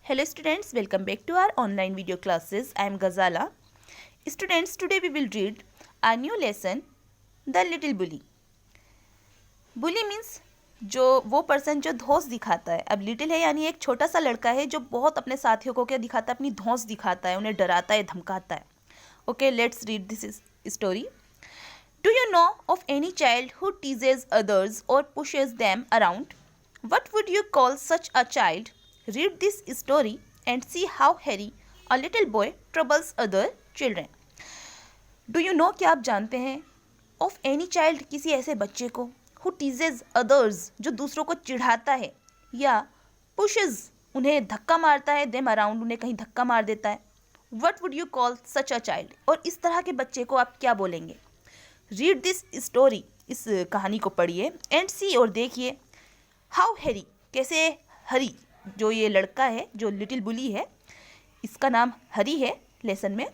Hello students, welcome back to our online video classes. I am Ghazala. Students, today we will read our new lesson, The Little Bully. Bully means जो वो person जो धौंस दिखाता है. अब little है यानी एक छोटा सा लड़का है जो बहुत अपने साथियों को क्या दिखाता है, अपनी धौंस दिखाता है, उन्हें डराता है, धमकाता है. Okay, let's read this story. Do you know of any child who teases others or pushes them around? What would you call such a child? Read this story and see how Harry, a little boy, troubles other children. Do you know, क्या आप जानते हैं, of any child, किसी ऐसे बच्चे को, who teases others, जो दूसरों को चिढ़ाता है, या pushes, उन्हें धक्का मारता है, them around, उन्हें कहीं धक्का मार देता है. What would you call such a child? और इस तरह के बच्चे को आप क्या बोलेंगे? Read this story, इस कहानी को पढ़िए and see, और देखिए how Harry, कैसे हरी, जो ये लड़का है, जो लिटिल बुली है, इसका नाम हरी है लेसन में.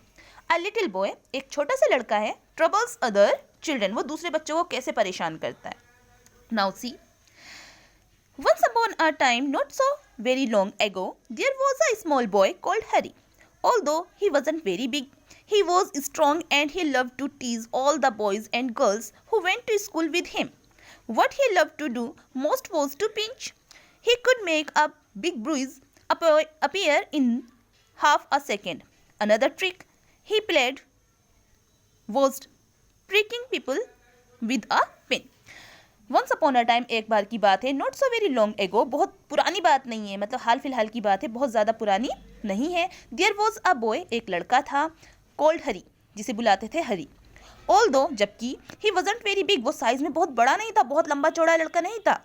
अ लिटिल बॉय, एक छोटा सा लड़का है, ट्रबल्स अदर चिल्ड्रन, वो दूसरे बच्चों को कैसे परेशान करता है. Now see, once upon a time not so very long ago there was a small boy called Harry. Although he wasn't very big, he was strong and he loved to tease all the boys and girls who went to school with him. What he loved to do most was to pinch. He could make a big bruise appear in half a second. Another trick he played was pricking people with a pin. Once upon a time, एक बार की बात है, not so very long ago, बहुत पुरानी बात नहीं है, मतलब हाल फिलहाल की बात है, बहुत ज़्यादा पुरानी नहीं है. There was a boy, एक लड़का था, called हरी, जिसे बुलाते थे हरी. Although, जबकि he wasn't very big, वो साइज में बहुत बड़ा नहीं था, बहुत लंबा चौड़ा लड़का नहीं था.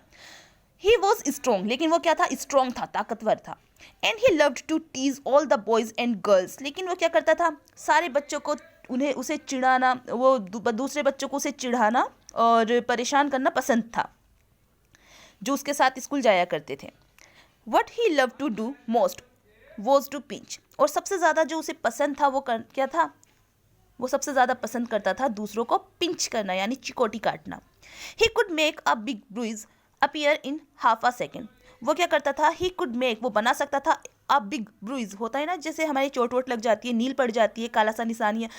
He was strong, लेकिन वो क्या था, स्ट्रॉन्ग था, ताकतवर था. And he loved to tease all the boys and girls, लेकिन वो क्या करता था, सारे बच्चों को उसे चिढ़ाना, वो दूसरे बच्चों को उसे चिढ़ाना और परेशान करना पसंद था, जो उसके साथ स्कूल जाया करते थे. What he loved to do most was to pinch, और सबसे ज़्यादा जो उसे पसंद था वो क्या था, वो सबसे ज़्यादा पसंद करता था दूसरों को पिंच करना, यानी चिकोटी काटना. He could make a big bruise appear in half a second. वो क्या करता था, he could make, वो बना सकता था, a big bruise, होता है ना जैसे हमारी चोट वोट लग जाती है, नील पड़ जाती है, काला सा निशान या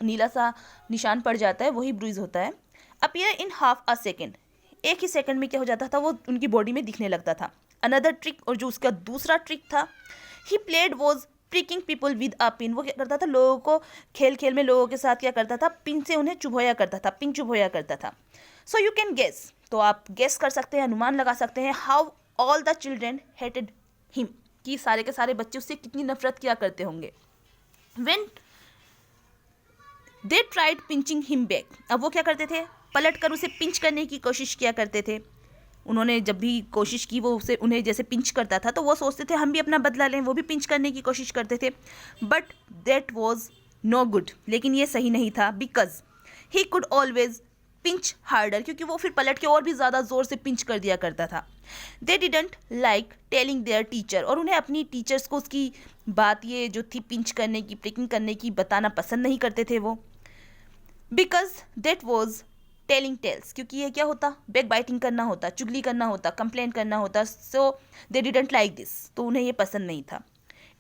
नीला सा निशान पड़ जाता है, वही ब्रूइज होता है. appear in half a second, एक ही सेकंड में क्या हो जाता था, वो उनकी बॉडी में दिखने लगता था. another trick, और जो उसका दूसरा ट्रिक था, he played was pricking people with a pin. वो क्या करता था, लोगों को खेल खेल में लोगों के साथ क्या करता था, पिन से उन्हें चुभोया करता था, पिन चुभोया करता था. so you can guess, तो आप गेस कर सकते हैं, अनुमान लगा सकते हैं, how all the children hated him, कि सारे के सारे बच्चे उससे कितनी नफरत किया करते होंगे. when they tried pinching him back, अब वो क्या करते थे, पलट कर उसे पिंच करने की कोशिश किया करते थे. उन्होंने जब भी कोशिश की, वो उसे उन्हें जैसे पिंच करता था, तो वो सोचते थे हम भी अपना बदला लें, वो भी पिंच करने की कोशिश करते थे. But that was no good, लेकिन ये सही नहीं था, because he could always pinch harder, क्योंकि वो फिर पलट के और भी ज़्यादा ज़ोर से पिंच कर दिया करता था. They didn't like telling there teacher, और उन्हें अपनी टीचर्स को उसकी बात ये जो थी पिंच करने की, प्रिकिंग करने की, बताना पसंद नहीं करते थे वो. Because that was telling tales, क्योंकि ये क्या होता, बैक बाइटिंग करना होता, चुगली करना होता, कंप्लेंट करना होता. सो दे डिडंट लाइक दिस, तो उन्हें ये पसंद नहीं था.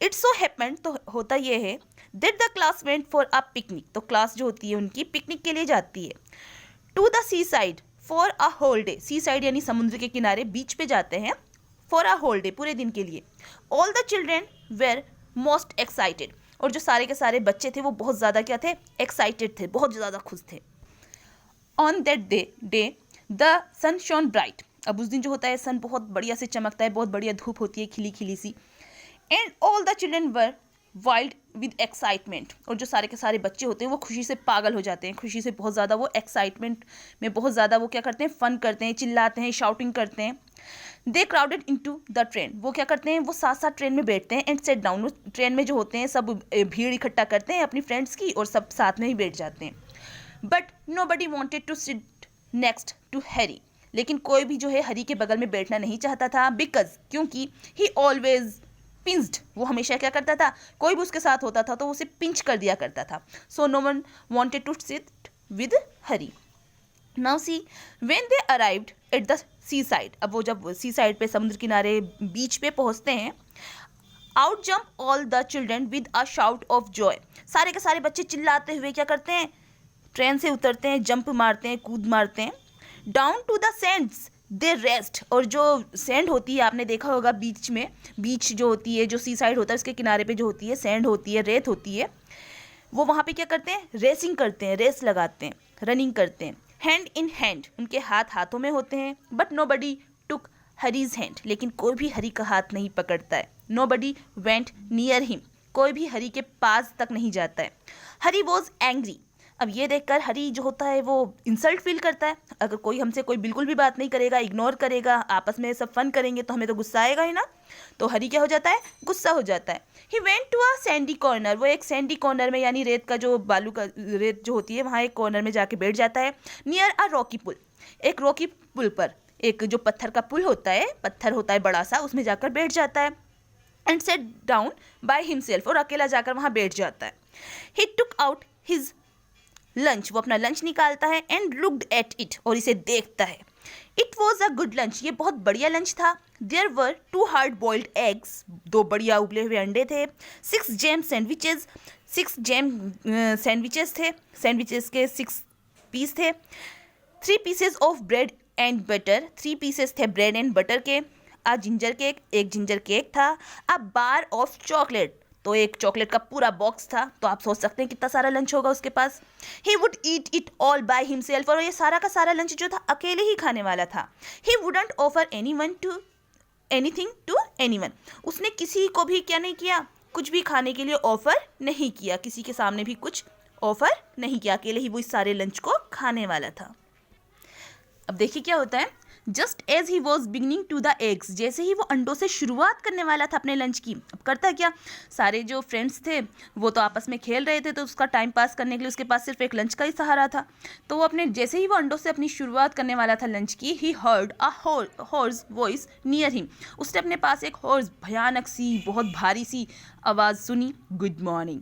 इट्स सो हैपेंड, तो होता ये है, that the class went for a picnic, तो क्लास जो होती है उनकी पिकनिक के लिए जाती है. To the seaside for a whole day, seaside यानी समुद्र के किनारे, बीच पे जाते हैं, फॉर अ होल डे, पूरे दिन के लिए. All the children were most excited, और जो सारे के सारे बच्चे थे वो बहुत ज़्यादा क्या थे, एक्साइटेड थे, बहुत ज़्यादा खुश थे. On that day the sun shone bright, अब उस दिन जो होता है सन बहुत बढ़िया से चमकता है, बहुत बढ़िया धूप होती है, खिली खिली सी. And all the children were wild with excitement, और जो सारे के सारे बच्चे होते हैं वो खुशी से पागल हो जाते हैं, खुशी से बहुत ज़्यादा, वो एक्साइटमेंट में बहुत ज़्यादा वो क्या करते हैं, फन करते हैं, चिल्लाते हैं, शाउटिंग करते हैं. दे क्राउडेड इनटू द ट्रेन, वो क्या करते हैं, वो साथ साथ ट्रेन में बैठते हैं. एंड सेट डाउन, ट्रेन में जो होते हैं सब भीड़ इकट्ठा करते हैं अपनी फ्रेंड्स की, और सब साथ में ही बैठ जाते हैं. But nobody wanted to sit next to Harry, लेकिन कोई भी जो है हरी के बगल में बैठना नहीं चाहता था, बिकॉज, क्योंकि ही ऑलवेज पिंच्ड, वो हमेशा क्या करता था, कोई भी उसके साथ होता था तो उसे पिंच कर दिया करता था. So no one wanted to sit with Harry. Now see, when they arrived at the seaside. अब वो जब सी साइड पे, समुद्र किनारे, बीच पे पहुंचते हैं, out jump all the children with a shout of Joy. सारे के सारे बच्चे चिल्लाते हुए क्या करते हैं, ट्रेन से उतरते हैं, जंप मारते हैं, कूद मारते हैं। Down to the sands they raced. और जो सैंड होती है, आपने देखा होगा बीच में, बीच जो होती है, जो सी साइड होता है, उसके किनारे पे जो होती है सैंड होती है, रेत होती है, वो वहाँ पे क्या करते हैं, रेसिंग करते हैं, रेस लगाते हैं, रनिंग करते हैं। हैंड इन हैंड, उनके हाथ हाथों में होते हैं। But nobody took Harry's hand, लेकिन कोई भी हरी का हाथ नहीं पकड़ता है। Nobody went near him, कोई भी हरी के पास तक नहीं जाता है। Harry was angry. अब ये देखकर हरी जो होता है वो इंसल्ट फील करता है। अगर कोई हमसे कोई बिल्कुल भी बात नहीं करेगा, इग्नोर करेगा, आपस में सब फन करेंगे, तो हमें तो गुस्सा आएगा ही ना। तो हरी क्या हो जाता है, गुस्सा हो जाता है। He went to a sandy corner, वो एक सैंडी कॉर्नर में, यानी रेत का जो बालू का रेत जो होती है, वहाँ एक कॉर्नर में जाके बैठ जाता है। नियर अ रॉकी पुल, एक रॉकी पुल पर, एक जो पत्थर का पुल होता है, पत्थर होता है बड़ा सा, उसमें जाकर बैठ जाता है। And set down by himself, और अकेला जाकर वहाँ बैठ जाता है। ही टुक आउट हिज लंच, वो अपना लंच निकालता है। एंड लुक्ड एट इट, और इसे देखता है। It was a good lunch, ये बहुत बढ़िया लंच था। There were 2 hard boiled eggs, 2 बढ़िया उबले हुए अंडे थे। 6 जैम सैंडविचेस, 6 जैम सैंडविचेस थे, सैंडविचेस के 6 पीस थे। 3 pieces of bread and butter, 3 pieces थे ब्रेड एंड बटर के। अ जिंजर केक, एक जिंजर केक था। अ बार ऑफ चॉकलेट, तो एक चॉकलेट का पूरा बॉक्स था। तो आप सोच सकते हैं कितना सारा लंच होगा उसके पास। He would eat it all by himself, और ये सारा का सारा लंच जो था अकेले ही खाने वाला था। He wouldn't offer anything to anyone, उसने किसी को भी क्या नहीं किया, कुछ भी खाने के लिए ऑफर नहीं किया, किसी के सामने भी कुछ ऑफर नहीं किया, अकेले ही वो इस सारे लंच को खाने वाला था। अब देखिए क्या होता है, just as he was beginning to the eggs, जैसे ही वो अंडों से शुरुआत करने वाला था अपने लंच की। अब करता क्या, सारे जो फ्रेंड्स थे वो तो आपस में खेल रहे थे, तो उसका टाइम पास करने के लिए उसके पास सिर्फ एक लंच का ही सहारा था। तो वो अपने, जैसे ही वो अंडों से अपनी शुरुआत करने वाला था लंच की, he heard a horse voice near him, उसने अपने पास एक हॉर्स, भयानक सी, बहुत भारी सी आवाज़ सुनी। Good morning,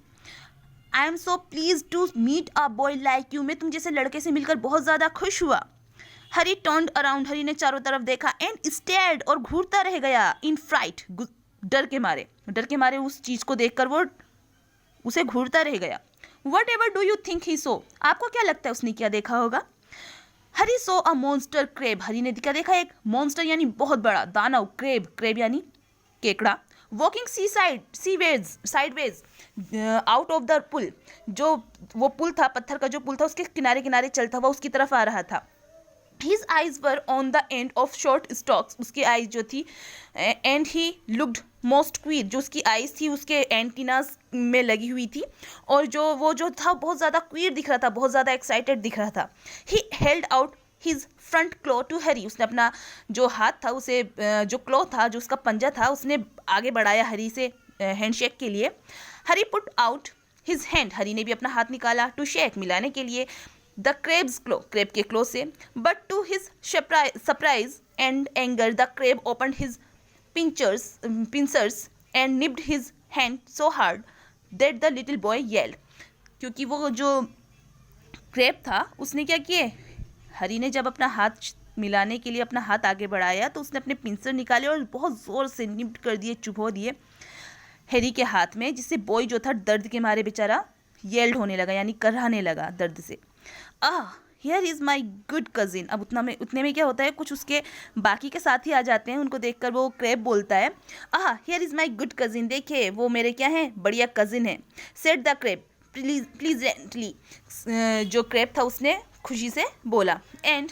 I am so pleased to meet a boy like you, मैं तुम जैसे लड़के से मिलकर बहुत ज़्यादा खुश हुआ। हरी टर्न्ड अराउंड, हरी ने चारों तरफ देखा। एंड स्टेयर्ड, और घूरता रह गया। इन फ्राइट, डर के मारे उस चीज़ को देखकर वो उसे घूरता रह गया। What ever do you think he saw, आपको क्या लगता है उसने क्या देखा होगा। हरी सो अ मॉन्स्टर क्रेब, हरी ने क्या देखा, एक मॉन्स्टर यानी बहुत बड़ा दानव, क्रेब यानी केकड़ा। Walking sideways out of the pool, जो वो पुल था, पत्थर का जो पुल था, उसके किनारे किनारे चलता हुआ उसकी तरफ आ रहा था। His eyes were on the end of short stalks, उसकी आईज जो थी, and he looked most queer, जो उसकी आईज थी उसके एंटीनास में लगी हुई थी, और वो जो था बहुत ज़्यादा क्वीर दिख रहा था, बहुत ज़्यादा एक्साइटेड दिख रहा था। He held out his front claw to हरी, उसने अपना जो हाथ था उसे, जो क्लॉ था, जो उसका पंजा था, उसने आगे बढ़ाया हरी से हैंडशेक के लिए। हरी पुट आउट हिज हैंड, हरी ने भी अपना हाथ निकाला, टू शेक, मिलाने के लिए। द क्रेब्स क्लो, क्रेब के क्लो से। But to his surprise and anger the crab opened his pincers and nipped his hand so hard that the little boy yelled, क्योंकि वो जो क्रेब था उसने क्या किए, हरी ने जब अपना हाथ मिलाने के लिए अपना हाथ आगे बढ़ाया तो उसने अपने पिंसर निकाले और बहुत ज़ोर से निब्ड कर दिए, चुभो दिए हैरी के हाथ में, जिससे बॉय जो था दर्द के मारे बेचारा येल्ड होने लगा, यानी कराहने लगा दर्द से। Here is my good cousin, अब उतने में क्या होता है, कुछ उसके बाकी के साथी आ जाते हैं, उनको देखकर वो क्रेब बोलता है, here is my good cousin, देखिए वो मेरे क्या हैं, बढ़िया कज़िन है। सेड द क्रेब प्लीजेंटली, जो क्रेब था उसने खुशी से बोला। एंड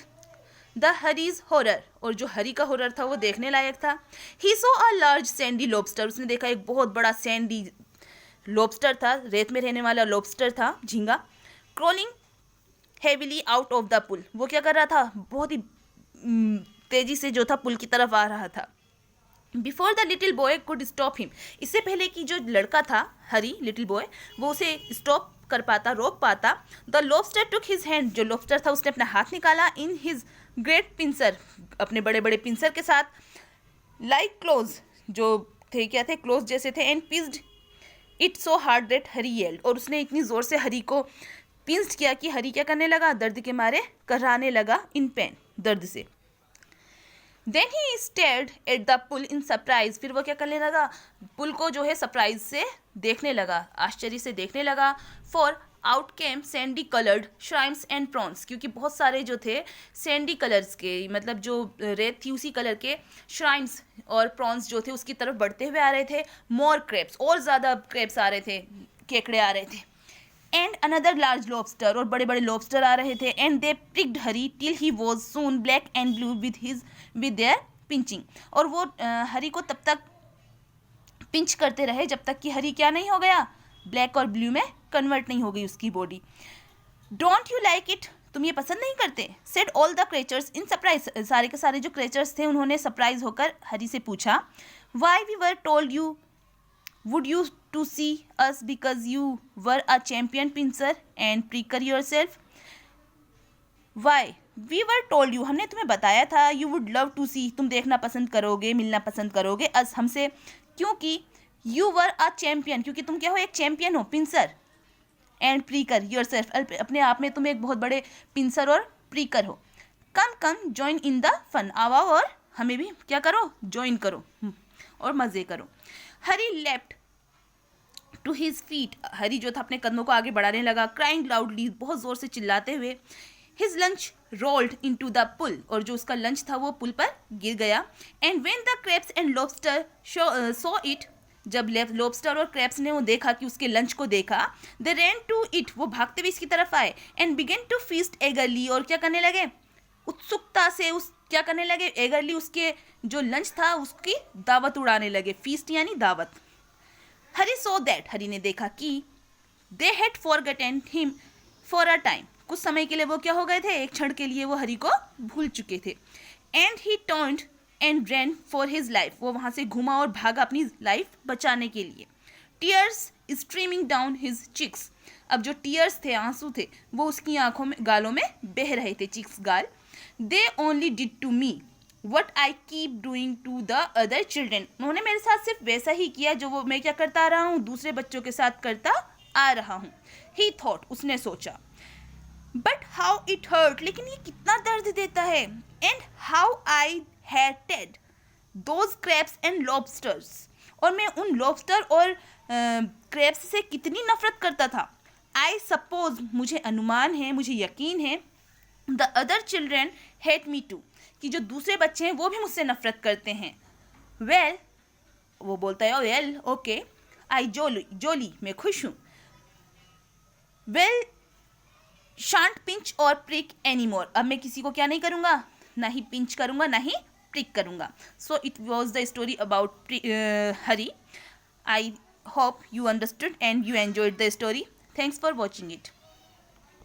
द हरीज हॉरर, और जो हरी का हॉरर था वो देखने लायक था। ही सो अ लार्ज सैंडी लॉबस्टर, उसने देखा एक बहुत बड़ा सैंडी लॉबस्टर था, रेत में रहने वाला लॉबस्टर था, झींगा। Crawling heavily out of the pool, वो क्या कर रहा था, बहुत ही तेजी से जो था पुल की तरफ आ रहा था। Before the little boy could stop him, इससे पहले कि जो लड़का था हरी, लिटिल बॉय, वो उसे स्टॉप कर पाता, रोक पाता। The lobster took his hand, जो लॉबस्टर था उसने अपना हाथ निकाला, इन हिज ग्रेट पिंसर, अपने बड़े बड़े पिंसर के साथ, लाइक क्लोज, जो थे क्या थे, क्लोज जैसे थे। And pinched it so hard that Harry yelled, और उसने इतनी ज़ोर से हरी को पिंस्ड किया कि हरी क्या करने लगा, दर्द के मारे कराने लगा, इन पेन, दर्द से। Then he stared at the pool in surprise, फिर वो क्या करने लगा, पुल को जो है सरप्राइज से देखने लगा, आश्चर्य से देखने लगा। For out came sandy coloured shrimps and prawns, क्योंकि बहुत सारे जो थे सैंडी कलर्स के, मतलब जो रेत थी उसी कलर के श्राइम्स और प्रॉन्स जो थे उसकी तरफ बढ़ते हुए आ रहे थे। मोर क्रेप्स, और ज़्यादा क्रेप्स आ रहे थे, केकड़े आ रहे थे। एंड अनदर लार्ज लॉबस्टर, और बड़े बड़े लॉबस्टर आ रहे थे। And they pricked Hari till he was soon black and blue with their pinching, और वो हरी को तब तक पिंच करते रहे जब तक कि हरी क्या नहीं हो गया, ब्लैक और ब्लू में कन्वर्ट नहीं हो गई उसकी body. Don't you like it, तुम ये पसंद नहीं करते? Said all the creatures in surprise, सारे के सारे जो क्रेचर्स थे उन्होंने सरप्राइज होकर हरी से पूछा। Why we were told you would you to see us because you were a champion pincer and pricker yourself? Why we were told you, हमने तुम्हें बताया था, you would love to see, तुम देखना पसंद करोगे, मिलना पसंद करोगे us, हमसे, क्योंकि you were a champion, क्योंकि तुम क्या हो, एक चैंपियन हो, पिंसर, एंड प्रीकर योरसेल्फ, अपने आप में तुम एक बहुत बड़े पिंसर और प्रीकर हो। Come come join in the fun, आओ और हमें भी क्या करो, ज्वाइन करो और मज़े करो। हरी लेफ्ट टू हिज फीट, हरी जो था अपने कदमों को आगे बढ़ाने लगा। क्राइंग लाउडली, बहुत ज़ोर से चिल्लाते हुए। His lunch rolled into the pool, और जो उसका लंच था वो पुल पर गिर गया। And when the crabs and lobster saw it, जब लॉबस्टर और क्रेप्स ने वो देखा कि उसके लंच को देखा, दे रैन टू इट, वो भागते हुए इसकी तरफ आए। And began to feast eagerly, और क्या करने लगे, उत्सुकता से उस क्या करने लगे, एगरली उसके जो लंच था उसकी दावत उड़ाने लगे। फीस्ट यानी दावत। हरी सो दैट, हरी ने देखा कि they had forgotten him for a time, कुछ समय के लिए वो क्या हो गए थे, एक क्षण के लिए वो हरी को भूल चुके थे। And he turned and ran for his life, वो वहाँ से घुमा और भागा अपनी लाइफ बचाने के लिए। Tears streaming down his cheeks, अब जो टीयर्स थे, आंसू थे, वो उसकी आंखों में, गालों में बह रहे थे, चिक्स गाल। They only did to me what I keep doing to the other children, उन्होंने मेरे साथ सिर्फ वैसा ही किया जो वो मैं क्या करता आ रहा हूँ, दूसरे बच्चों के साथ करता आ रहा हूँ। ही थॉट, उसने सोचा। बट हाउ इट हर्ट, लेकिन ये कितना दर्द देता है। And how I hated those crabs and lobsters, और मैं उन लॉबस्टर और क्रैब्स से कितनी नफरत करता था। आई सपोज, मुझे अनुमान है, मुझे यकीन है, the other children hate me too, कि जो दूसरे बच्चे हैं वो भी मुझसे नफरत करते हैं। वेल, वो बोलता है वेल ओके, आई जोली, मैं खुश हूँ। वेल शांट पिंच और प्रिक एनी मोर, अब मैं किसी को क्या नहीं करूँगा, ना ही पिंच करूँगा ना ही प्रिक करूँगा। So it was the story about Hari. I hope you understood and you enjoyed the story. Thanks for watching it.